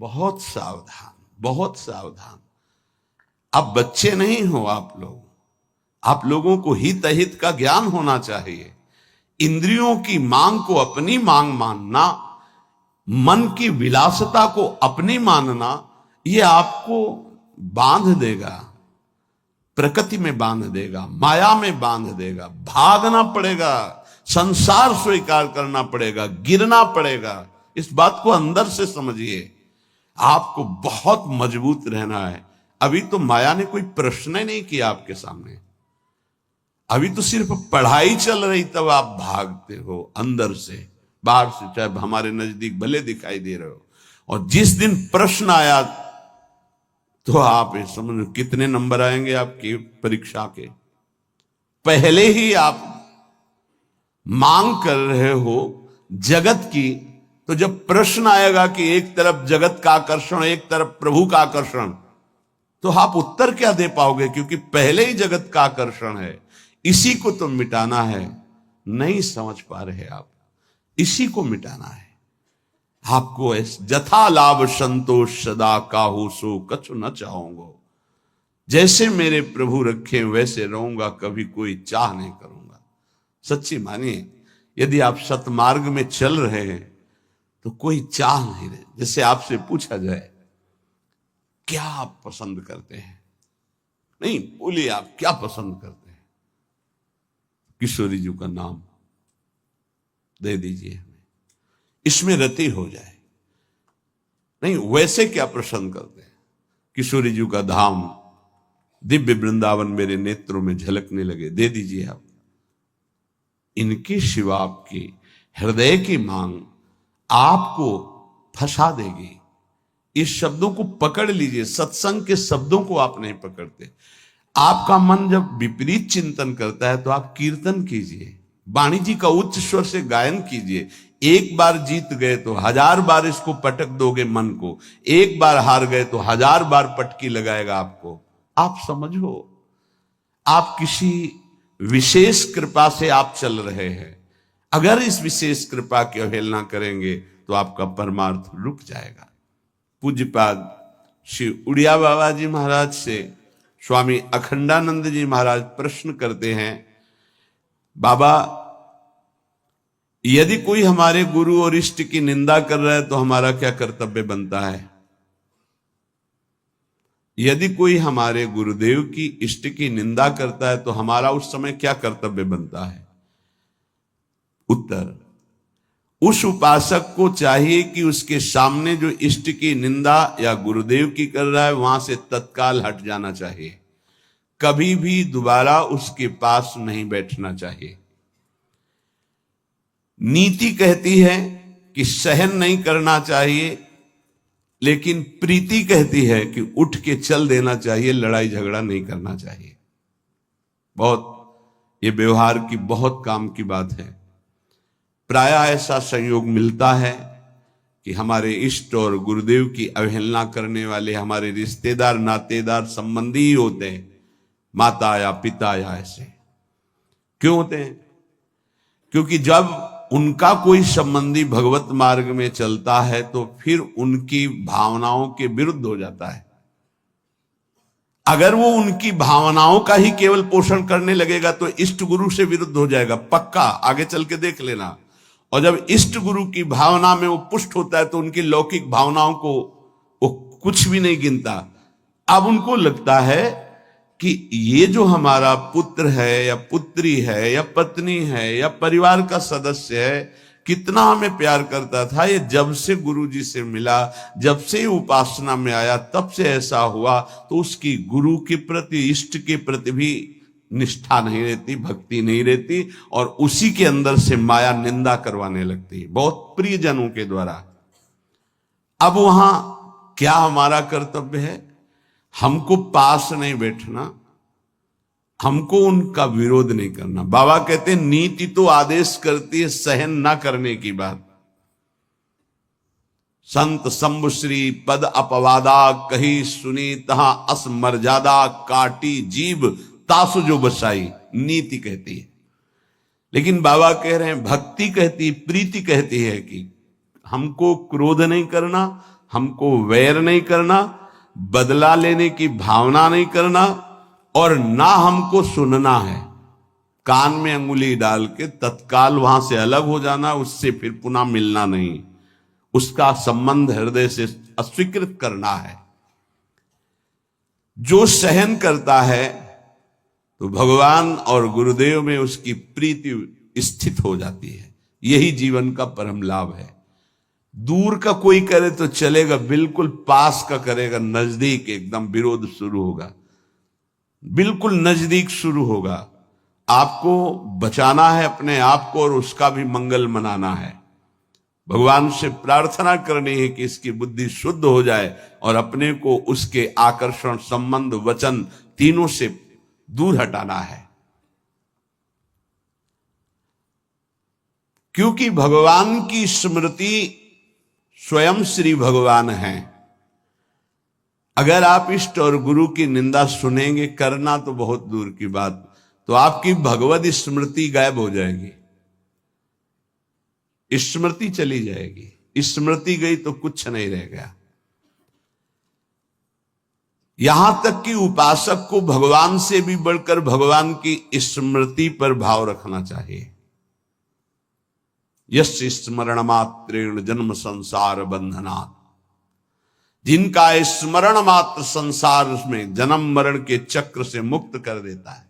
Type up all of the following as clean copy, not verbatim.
बहुत सावधान, बहुत सावधान। आप बच्चे नहीं हो, आप लोगों को हित अहित का ज्ञान होना चाहिए। इंद्रियों की मांग को अपनी मांग मानना, मन की विलासता को अपनी मानना, यह आपको बांध देगा, प्रकृति में बांध देगा, माया में बांध देगा। भागना पड़ेगा, संसार स्वीकार करना पड़ेगा, गिरना पड़ेगा। इस बात को अंदर से समझिए। आपको बहुत मजबूत रहना है। अभी तो माया ने कोई प्रश्न ही नहीं किया आपके सामने। अभी तो सिर्फ पढ़ाई चल रही, तब आप भागते हो अंदर से, बाहर से चाहे हमारे नजदीक भले दिखाई दे रहे हो। और जिस दिन प्रश्न आया तो आप ये समझ कितने नंबर आएंगे आपकी परीक्षा के। पहले ही आप मांग कर रहे हो जगत की, तो जब प्रश्न आएगा कि एक तरफ जगत का आकर्षण, एक तरफ प्रभु का आकर्षण, तो आप उत्तर क्या दे पाओगे? क्योंकि पहले ही जगत का आकर्षण है, इसी को तो मिटाना है। नहीं समझ पा रहे आप, इसी को मिटाना है आपको। जथा लाभ संतोष सदा काहू सो कछु न चाहूंगो। जैसे मेरे प्रभु रखे वैसे रहूंगा, कभी कोई चाह नहीं करूंगा। सच्ची मानिए, यदि आप सतमार्ग में चल रहे हैं तो कोई चाह नहीं रहे। जैसे आपसे पूछा जाए क्या आप पसंद करते हैं, नहीं बोलिए आप क्या पसंद करते हैं, किशोरी जी का नाम दे दीजिए हमें, इसमें रति हो जाए। नहीं, वैसे क्या पसंद करते हैं? किशोरी जी का धाम, दिव्य वृंदावन मेरे नेत्रों में झलकने लगे, दे दीजिए आप। इनकी शिवा आपकी हृदय की मांग आपको फंसा देगी। इस शब्दों को पकड़ लीजिए। सत्संग के शब्दों को आप नहीं पकड़ते। आपका मन जब विपरीत चिंतन करता है तो आप कीर्तन कीजिए, वाणी जी का उच्च स्वर से गायन कीजिए। एक बार जीत गए तो 1000 बार इसको पटक दोगे मन को, एक बार हार गए तो 1000 बार पटकी लगाएगा आपको। आप समझो, आप किसी विशेष कृपा से आप चल रहे हैं। अगर इस विशेष कृपा की अवहेलना करेंगे तो आपका परमार्थ रुक जाएगा। पूज्यपाद श्री उड़िया बाबा जी महाराज से स्वामी अखंडानंद जी महाराज प्रश्न करते हैं, बाबा यदि कोई हमारे गुरु और इष्ट की निंदा कर रहा है तो हमारा क्या कर्तव्य बनता है? यदि कोई हमारे गुरुदेव की इष्ट की निंदा करता है तो हमारा उस समय क्या कर्तव्य बनता है? उत्तर, उस उपासक को चाहिए कि उसके सामने जो इष्ट की निंदा या गुरुदेव की कर रहा है वहां से तत्काल हट जाना चाहिए। कभी भी दोबारा उसके पास नहीं बैठना चाहिए। नीति कहती है कि सहन नहीं करना चाहिए, लेकिन प्रीति कहती है कि उठ के चल देना चाहिए, लड़ाई झगड़ा नहीं करना चाहिए। ये व्यवहार की बहुत काम की बात है। प्रायः ऐसा संयोग मिलता है कि हमारे इष्ट और गुरुदेव की अवहेलना करने वाले हमारे रिश्तेदार, नातेदार, संबंधी ही होते हैं, माता या पिता या ऐसे। क्यों होते हैं? क्योंकि जब उनका कोई संबंधी भगवत मार्ग में चलता है तो फिर उनकी भावनाओं के विरुद्ध हो जाता है। अगर वो उनकी भावनाओं का ही केवल पोषण करने लगेगा तो इष्ट गुरु से विरुद्ध हो जाएगा, पक्का, आगे चल के देख लेना। और जब इष्ट गुरु की भावना में वो पुष्ट होता है तो उनकी लौकिक भावनाओं को वो कुछ भी नहीं गिनता। अब उनको लगता है कि ये जो हमारा पुत्र है या पुत्री है या पत्नी है या परिवार का सदस्य है, कितना हमें प्यार करता था, ये जब से गुरु जी से मिला, जब से उपासना में आया, तब से ऐसा हुआ। तो उसकी गुरु के प्रति, इष्ट के प्रति भी निष्ठा नहीं रहती, भक्ति नहीं रहती, और उसी के अंदर से माया निंदा करवाने लगती है, बहुत प्रियजनों के द्वारा। अब वहां क्या हमारा कर्तव्य है? हमको पास नहीं बैठना, हमको उनका विरोध नहीं करना। बाबा कहते हैं नीति तो आदेश करती है सहन ना करने की बात। संत शंभुश्री पद अपवादा कही सुनी तहां अस मर्यादा काटी जीव तासु जो बसाई, नीति कहती है। लेकिन बाबा कह रहे हैं भक्ति कहती, प्रीति कहती है कि हमको क्रोध नहीं करना, हमको वैर नहीं करना, बदला लेने की भावना नहीं करना, और ना हमको सुनना है। कान में अंगुली डाल के तत्काल वहां से अलग हो जाना, उससे फिर पुनः मिलना नहीं, उसका संबंध हृदय से अस्वीकृत करना है। जो सहन करता है तो भगवान और गुरुदेव में उसकी प्रीति स्थित हो जाती है। यही जीवन का परम लाभ है। दूर का कोई करे तो चलेगा, बिल्कुल पास का करेगा, नजदीक एकदम विरोध शुरू होगा, बिल्कुल नजदीक शुरू होगा। आपको बचाना है अपने आप को और उसका भी मंगल मनाना है। भगवान से प्रार्थना करनी है कि इसकी बुद्धि शुद्ध हो जाए और अपने को उसके आकर्षण, संबंध, वचन तीनों से दूर हटाना है। क्योंकि भगवान की स्मृति स्वयं श्री भगवान है। अगर आप इष्ट और गुरु की निंदा सुनेंगे, करना तो बहुत दूर की बात, तो आपकी भगवत स्मृति गायब हो जाएगी, स्मृति चली जाएगी। स्मृति गई तो कुछ नहीं रह गया। यहां तक कि उपासक को भगवान से भी बढ़कर भगवान की स्मृति पर भाव रखना चाहिए। यस्य स्मरण मात्रेण जन्म संसार बंधनात्, जिनका स्मरण मात्र संसार में जन्म मरण के चक्र से मुक्त कर देता है,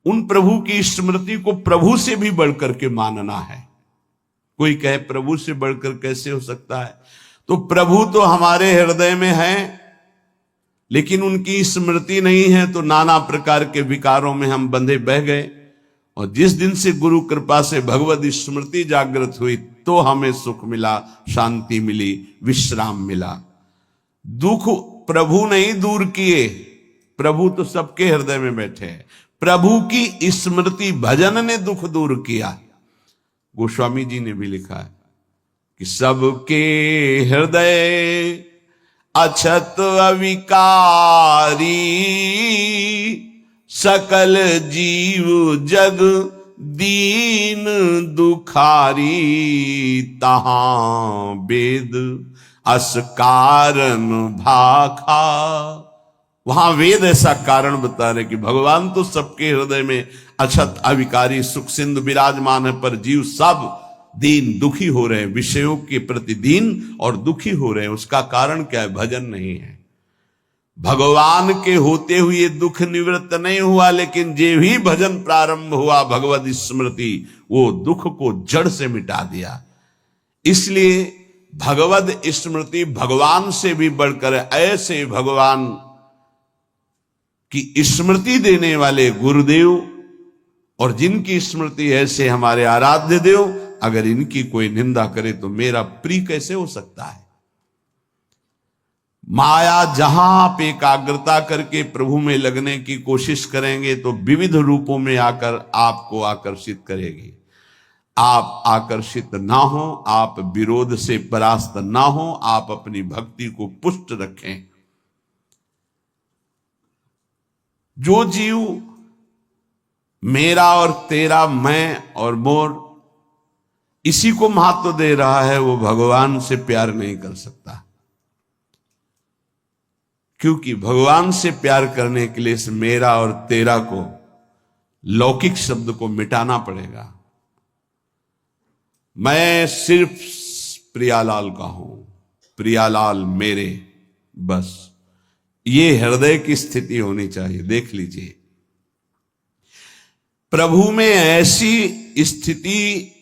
उन प्रभु की स्मृति को प्रभु से भी बढ़कर के मानना है। कोई कहे प्रभु से बढ़कर कैसे हो सकता है? तो प्रभु तो हमारे हृदय में है, लेकिन उनकी स्मृति नहीं है, तो नाना प्रकार के विकारों में हम बंधे बह गए। और जिस दिन से गुरु कृपा से भगवत स्मृति जागृत हुई, तो हमें सुख मिला, शांति मिली, विश्राम मिला। दुख प्रभु नहीं दूर किए, प्रभु तो सबके हृदय में बैठे हैं। प्रभु की स्मृति, भजन ने दुख दूर किया। गोस्वामी जी ने भी लिखा है कि सबके हृदय अछत अविकारी, सकल जीव जग दीन दुखारी, तहां वेद अस कारण भाखा। वहां वेद ऐसा कारण बता रहे कि भगवान तो सबके हृदय में अछत अविकारी सुख सिंधु विराजमान है, पर जीव सब दीन दुखी हो रहे हैं, विषयों के प्रति दीन और दुखी हो रहे हैं। उसका कारण क्या है? भजन नहीं है। भगवान के होते हुए दुख निवृत्त नहीं हुआ, लेकिन जे भी भजन प्रारंभ हुआ भगवत स्मृति, वो दुख को जड़ से मिटा दिया। इसलिए भगवत स्मृति भगवान से भी बढ़कर, ऐसे भगवान की स्मृति देने वाले गुरुदेव और जिनकी स्मृति ऐसे हमारे आराध्य देव, अगर इनकी कोई निंदा करे तो मेरा प्रिय कैसे हो सकता है? माया जहां आप एकाग्रता करके प्रभु में लगने की कोशिश करेंगे तो विविध रूपों में आकर आपको आकर्षित करेगी। आप आकर्षित ना हो, आप विरोध से परास्त ना हो, आप अपनी भक्ति को पुष्ट रखें। जो जीव मेरा और तेरा, मैं और मोर, इसी को महत्व दे रहा है, वो भगवान से प्यार नहीं कर सकता। क्योंकि भगवान से प्यार करने के लिए इस मेरा और तेरा को, लौकिक शब्द को मिटाना पड़ेगा। मैं सिर्फ प्रियालाल का हूं, प्रियालाल मेरे, बस ये हृदय की स्थिति होनी चाहिए। देख लीजिए, प्रभु में ऐसी स्थिति,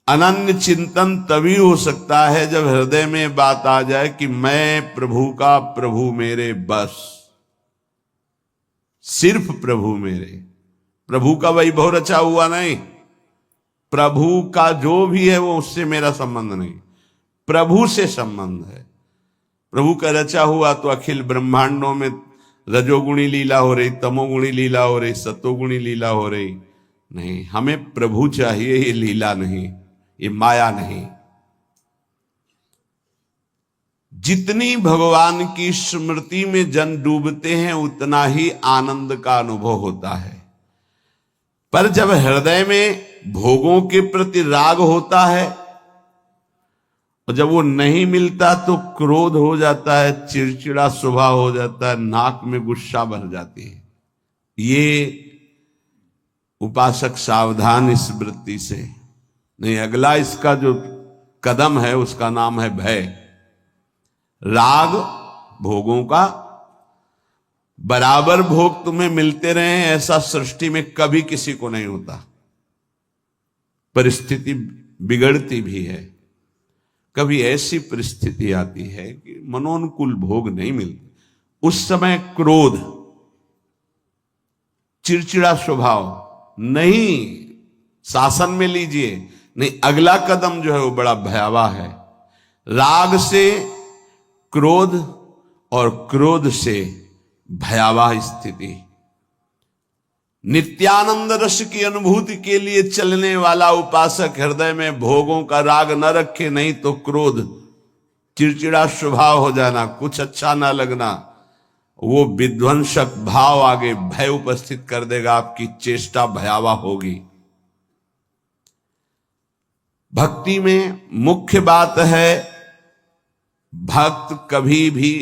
अनन्य चिंतन तभी हो सकता है जब हृदय में बात आ जाए कि मैं प्रभु का, प्रभु मेरे, बस सिर्फ प्रभु मेरे। प्रभु का वैभव रचा हुआ नहीं, प्रभु का जो भी है वो उससे मेरा संबंध नहीं, प्रभु से संबंध है। प्रभु का रचा हुआ तो अखिल ब्रह्मांडों में रजोगुणी लीला हो रही, तमोगुणी लीला हो रही, सतोगुणी लीला हो रही। नहीं, हमें प्रभु चाहिए, ये लीला नहीं, ये माया नहीं। जितनी भगवान की स्मृति में जन डूबते हैं, उतना ही आनंद का अनुभव होता है। पर जब हृदय में भोगों के प्रति राग होता है और जब वो नहीं मिलता तो क्रोध हो जाता है, चिड़चिड़ा स्वभाव हो जाता है, नाक में गुस्सा भर जाती है। ये उपासक सावधान इस वृत्ति से। नहीं, अगला इसका जो कदम है उसका नाम है भय। राग भोगों का, बराबर भोग तुम्हें मिलते रहे ऐसा सृष्टि में कभी किसी को नहीं होता। परिस्थिति बिगड़ती भी है, कभी ऐसी परिस्थिति आती है कि मनोनुकूल भोग नहीं मिलते, उस समय क्रोध, चिड़चिड़ा स्वभाव, नहीं शासन में लीजिए, नहीं अगला कदम जो है वो बड़ा भयावह है। राग से क्रोध और क्रोध से भयावह स्थिति। नित्यानंद रस की अनुभूति के लिए चलने वाला उपासक हृदय में भोगों का राग न रखे, नहीं तो क्रोध, चिड़चिड़ा स्वभाव हो जाना, कुछ अच्छा ना लगना, वो विध्वंसक भाव आगे भय उपस्थित कर देगा, आपकी चेष्टा भयावह होगी। भक्ति में मुख्य बात है भक्त कभी भी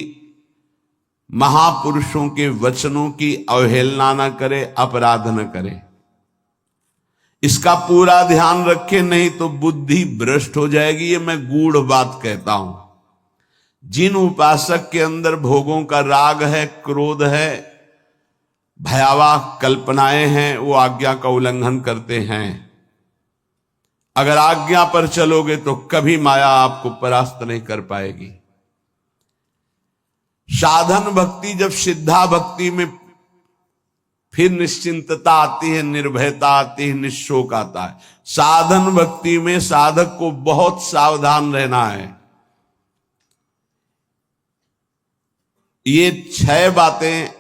महापुरुषों के वचनों की अवहेलना न करे, अपराध न करे, इसका पूरा ध्यान रखे, नहीं तो बुद्धि भ्रष्ट हो जाएगी। ये मैं गूढ़ बात कहता हूं। जिन उपासक के अंदर भोगों का राग है, क्रोध है, भयावह कल्पनाएं हैं, वो आज्ञा का उल्लंघन करते हैं। अगर आज्ञा पर चलोगे तो कभी माया आपको परास्त नहीं कर पाएगी। साधन भक्ति, जब सिद्धा भक्ति में फिर निश्चिंतता आती है, निर्भयता आती है, निशोक आता है। साधन भक्ति में साधक को बहुत सावधान रहना है। ये 6 बातें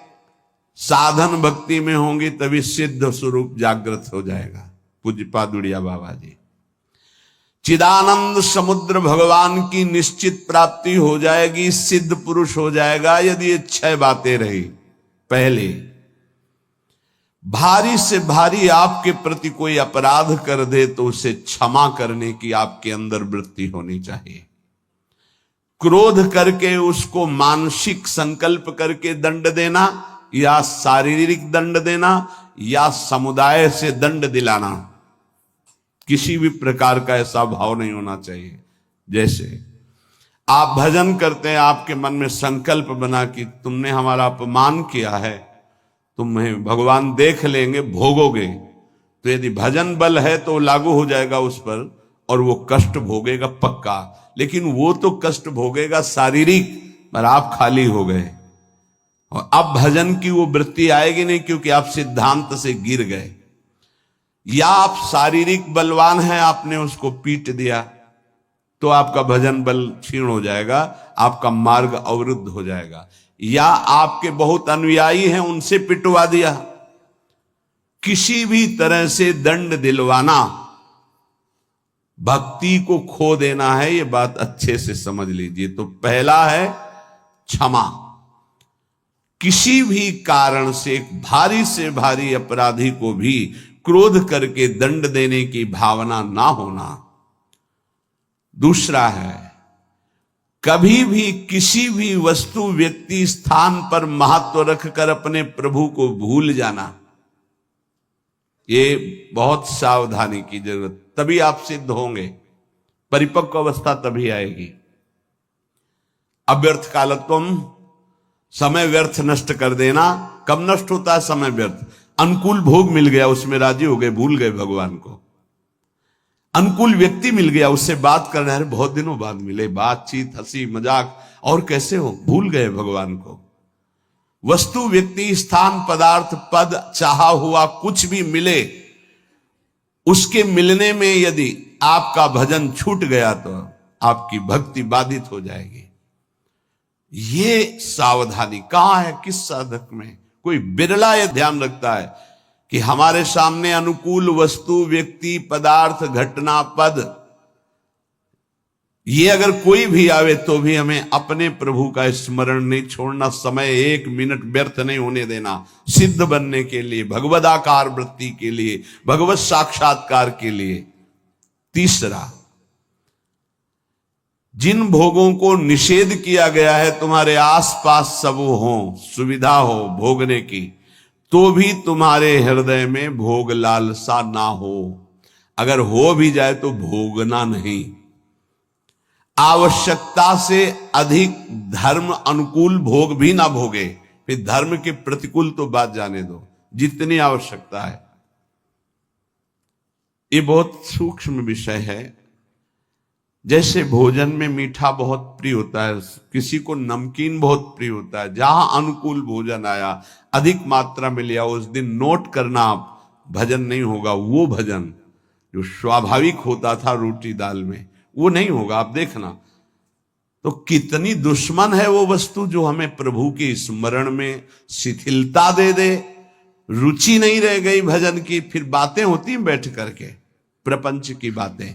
साधन भक्ति में होंगी तभी सिद्ध स्वरूप जागृत हो जाएगा। पूज्यपाद उड़िया बाबा जी, चिदानंद समुद्र भगवान की निश्चित प्राप्ति हो जाएगी, सिद्ध पुरुष हो जाएगा यदि ये 6 बातें रही। पहले, भारी से भारी आपके प्रति कोई अपराध कर दे तो उसे क्षमा करने की आपके अंदर वृत्ति होनी चाहिए। क्रोध करके उसको मानसिक संकल्प करके दंड देना, या शारीरिक दंड देना, या समुदाय से दंड दिलाना, किसी भी प्रकार का ऐसा भाव नहीं होना चाहिए। जैसे आप भजन करते हैं, आपके मन में संकल्प बना कि तुमने हमारा अपमान किया है, तुम्हें भगवान देख लेंगे, भोगोगे, तो यदि भजन बल है तो लागू हो जाएगा उस पर और वो कष्ट भोगेगा पक्का। लेकिन वो तो कष्ट भोगेगा शारीरिक, पर आप खाली हो गए और अब भजन की वो वृत्ति आएगी नहीं, क्योंकि आप सिद्धांत से गिर गए। या आप शारीरिक बलवान हैं, आपने उसको पीट दिया तो आपका भजन बल क्षीण हो जाएगा, आपका मार्ग अवरुद्ध हो जाएगा। या आपके बहुत अनुयायी हैं, उनसे पिटवा दिया। किसी भी तरह से दंड दिलवाना भक्ति को खो देना है, ये बात अच्छे से समझ लीजिए। तो पहला है क्षमा। किसी भी कारण से एक भारी से भारी अपराधी को भी क्रोध करके दंड देने की भावना ना होना। दूसरा है, कभी भी किसी भी वस्तु, व्यक्ति, स्थान पर महत्व रखकर अपने प्रभु को भूल जाना, ये बहुत सावधानी की जरूरत। तभी आप सिद्ध होंगे, परिपक्व अवस्था तभी आएगी। अव्यर्थ कालत्वम, समय व्यर्थ नष्ट कर देना। कब नष्ट होता है समय व्यर्थ? अनुकूल भोग मिल गया, उसमें राजी हो गए, भूल गए भगवान को। अनुकूल व्यक्ति मिल गया, उससे बात करना है, बहुत दिनों बाद मिले, बातचीत, हंसी मजाक, और कैसे हो, भूल गए भगवान को। वस्तु, व्यक्ति, स्थान, पदार्थ, पद, चाहा हुआ कुछ भी मिले, उसके मिलने में यदि आपका भजन छूट गया तो आपकी भक्ति बाधित हो जाएगी। ये सावधानी कहां है, किस साधक में? कोई बिरला यह ध्यान रखता है कि हमारे सामने अनुकूल वस्तु, व्यक्ति, पदार्थ, घटना, पद, ये अगर कोई भी आवे तो भी हमें अपने प्रभु का स्मरण नहीं छोड़ना, समय 1 मिनट व्यर्थ नहीं होने देना, सिद्ध बनने के लिए, भगवदाकार वृत्ति के लिए, भगवत साक्षात्कार के लिए। तीसरा, जिन भोगों को निषेध किया गया है तुम्हारे आसपास सब हो, सुविधा हो भोगने की, तो भी तुम्हारे हृदय में भोग लालसा ना हो। अगर हो भी जाए तो भोगना नहीं। आवश्यकता से अधिक धर्म अनुकूल भोग भी ना भोगे। फिर धर्म के प्रतिकूल तो बात जाने दो, जितनी आवश्यकता है। ये बहुत सूक्ष्म विषय है। जैसे भोजन में मीठा बहुत प्रिय होता है, किसी को नमकीन बहुत प्रिय होता है, जहां अनुकूल भोजन आया, अधिक मात्रा में लिया, उस दिन नोट करना, भजन नहीं होगा। वो भजन जो स्वाभाविक होता था रोटी दाल में, वो नहीं होगा। आप देखना तो कितनी दुश्मन है वो वस्तु जो हमें प्रभु के स्मरण में शिथिलता दे दे। रुचि नहीं रह गई भजन की, फिर बातें होती हैं बैठ करके, प्रपंच की बातें,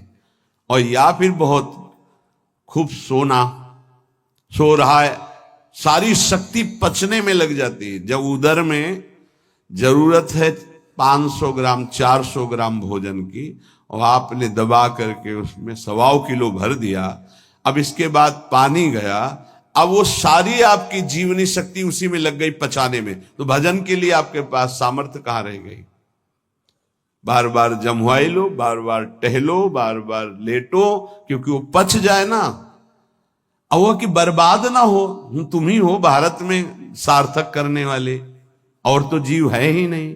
और या फिर बहुत खूब सो रहा है, सारी शक्ति पचने में लग जाती है। जब उदर में जरूरत है 500 ग्राम 400 ग्राम भोजन की, और आपने दबा करके उसमें 1.25 किलो भर दिया, अब इसके बाद पानी गया, अब वो सारी आपकी जीवनी शक्ति उसी में लग गई पचाने में, तो भजन के लिए आपके पास सामर्थ्य कहां रह गई। बार बार जमवाई लो, बार बार टहलो, बार बार लेटो, क्योंकि वो पच जाए ना, और वो कि बर्बाद ना हो। तुम ही हो भारत में सार्थक करने वाले, और तो जीव है ही नहीं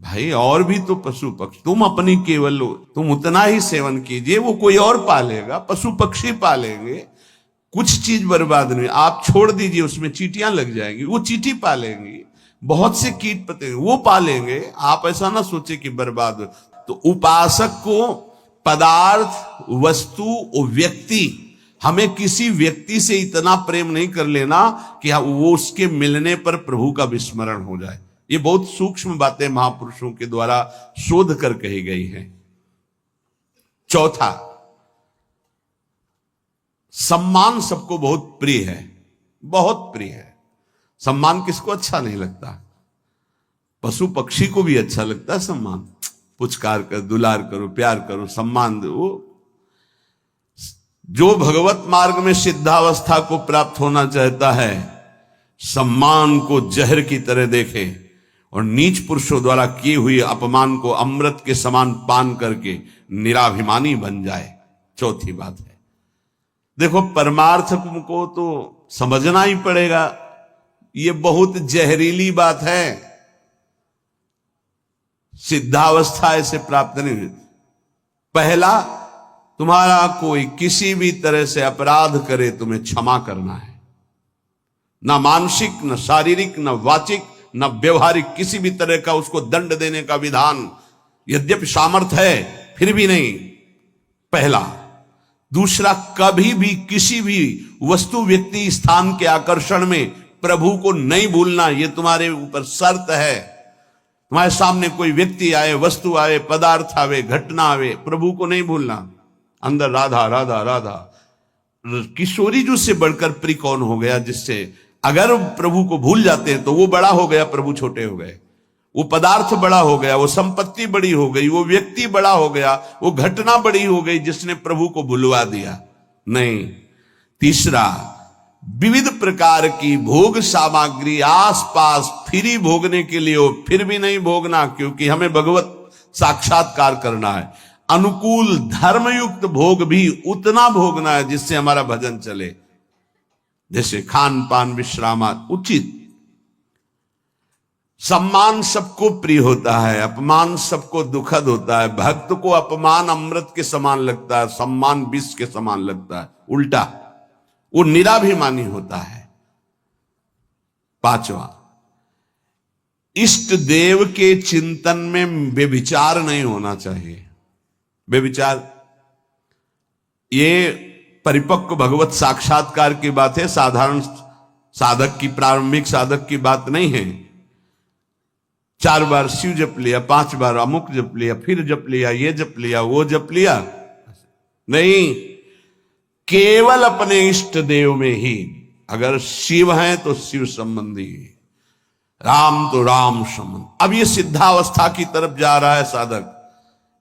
भाई। और भी तो पशु पक्षी, तुम अपनी केवल लो, तुम उतना ही सेवन कीजिए, वो कोई और पालेगा, पशु पक्षी पालेंगे, कुछ चीज बर्बाद नहीं। आप छोड़ दीजिए, उसमें चींटियां लग जाएंगी, वो चींटी पालेंगी, बहुत से कीट पतंगे वो पालेंगे। आप ऐसा ना सोचे कि बर्बाद हो। तो उपासक को पदार्थ, वस्तु, व्यक्ति, हमें किसी व्यक्ति से इतना प्रेम नहीं कर लेना कि वो उसके मिलने पर प्रभु का विस्मरण हो जाए। ये बहुत सूक्ष्म बातें महापुरुषों के द्वारा शोध कर कही गई हैं। चौथा, सम्मान सबको बहुत प्रिय है, बहुत प्रिय है। सम्मान किसको अच्छा नहीं लगता? पशु पक्षी को भी अच्छा लगता है सम्मान। पुचकार कर, दुलार करो, प्यार करो, सम्मान दो। जो भगवत मार्ग में सिद्धावस्था को प्राप्त होना चाहता है, सम्मान को जहर की तरह देखे और नीच पुरुषों द्वारा किए हुए अपमान को अमृत के समान पान करके निराभिमानी बन जाए। चौथी बात है, देखो परमार्थ को तो समझना ही पड़ेगा। ये बहुत जहरीली बात है। सिद्धावस्था ऐसे प्राप्त नहीं हुई। पहला, तुम्हारा कोई किसी भी तरह से अपराध करे, तुम्हें क्षमा करना है। ना मानसिक, न शारीरिक, न वाचिक, न व्यवहारिक, किसी भी तरह का उसको दंड देने का विधान, यद्यपि सामर्थ्य है फिर भी नहीं। पहला। दूसरा, कभी भी किसी भी वस्तु, व्यक्ति, स्थान के आकर्षण में प्रभु को नहीं भूलना। यह तुम्हारे ऊपर शर्त है। तुम्हारे सामने कोई व्यक्ति आए, वस्तु आए, पदार्थ आवे, घटना आवे, प्रभु को नहीं भूलना। अंदर राधा राधा राधा, किशोरी जी से बढ़कर प्रिय कौन हो गया, जिससे अगर प्रभु को भूल जाते हैं तो वो बड़ा हो गया, प्रभु छोटे हो गए। वो पदार्थ बड़ा हो गया, वो संपत्ति बड़ी हो गई, वो व्यक्ति बड़ा हो गया, वो घटना बड़ी हो गई जिसने प्रभु को भुलवा दिया। नहीं। तीसरा, विविध प्रकार की भोग सामग्री आसपास फ्री भोगने के लिए हो, फिर भी नहीं भोगना, क्योंकि हमें भगवत साक्षात्कार करना है। अनुकूल धर्मयुक्त भोग भी उतना भोगना है जिससे हमारा भजन चले, जैसे खान पान, विश्रामात उचित। सम्मान सबको प्रिय होता है, अपमान सबको दुखद होता है। भक्त को अपमान अमृत के समान लगता है, सम्मान विष के समान लगता है, उल्टा, वो निराभिमानी होता है। पांचवा, इष्ट देव के चिंतन में व्यभिचार नहीं होना चाहिए। व्यभिचार ये परिपक्व भगवत साक्षात्कार की बात है, साधारण साधक की, प्रारंभिक साधक की बात नहीं है। 4 बार शिव जप लिया, 5 बार अमुक जप लिया, फिर जप लिया, ये जप लिया, वो जप लिया, नहीं। केवल अपने इष्ट देव में ही, अगर शिव हैं तो शिव संबंधी, राम तो राम संबंधी। अब ये सिद्धावस्था की तरफ जा रहा है साधक।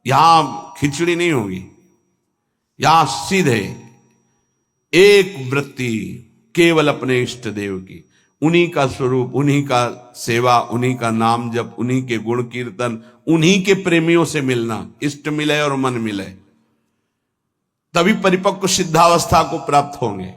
यहां खिचड़ी नहीं होगी, यहां सीधे एक वृत्ति केवल अपने इष्ट देव की, उन्हीं का स्वरूप, उन्हीं का सेवा, उन्हीं का नाम जप, उन्हीं के गुण कीर्तन, उन्हीं के प्रेमियों से मिलना, इष्ट मिले और मन मिले, तभी परिपक्व सिद्धावस्था को प्राप्त होंगे।